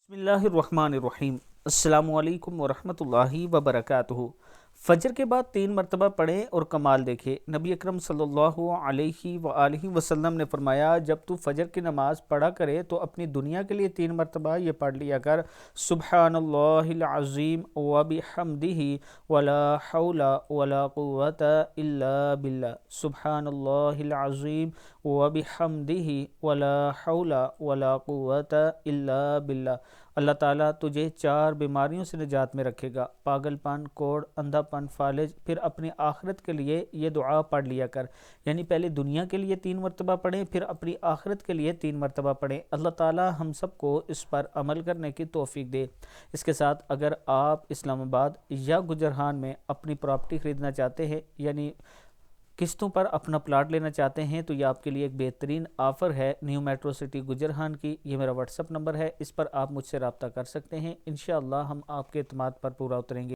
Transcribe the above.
बिस्मिल्लाहिर्रहमानिर्रहीम। अस्सलामु अलैकुम वरहमतुल्लाहि वबरकातुहू। फजर के बाद 3 मरतबा पढ़ें और कमाल देखें। नबी अकरम सल्लल्लाहु अलैहि वसल्लम ने फरमाया, जब तू फजर की नमाज़ पढ़ा करे तो अपनी दुनिया के लिए 3 मरतबा ये पढ़ लिया कर, सुब्हानल्लाहिल अज़ीम व बिहम्दिही वला हौला वला कुव्वता इल्ला बिल्लाह, सुब्हानल्लाहिल अज़ीम व बिहम्दिही वला हौला वला कुव्वता इल्ला बिल्लाह। अल्लाह ताला तुझे 4 बीमारियों से निजात में रखेगा, पागलपन, कोढ़, अंधापन, फालिज। फिर अपनी आखिरत के लिए ये दुआ पढ़ लिया कर, यानी पहले दुनिया के लिए 3 मरतबा पढ़ें, फिर अपनी आखिरत के लिए 3 मरतबा पढ़ें। अल्लाह ताला हम सबको इस पर अमल करने की तौफीक दे। इसके साथ अगर आप इस्लामाबाद या गुजरहान में अपनी प्रॉपर्टी ख़रीदना चाहते हैं, यानी किस्तों पर अपना प्लाट लेना चाहते हैं, तो ये आपके लिए एक बेहतरीन ऑफ़र है न्यू मेट्रो सिटी गुजरहान की। ये मेरा व्हाट्सअप नंबर है, इस पर आप मुझसे रब्ता कर सकते हैं। इंशाअल्लाह हम आपके एतमाद पर पूरा उतरेंगे।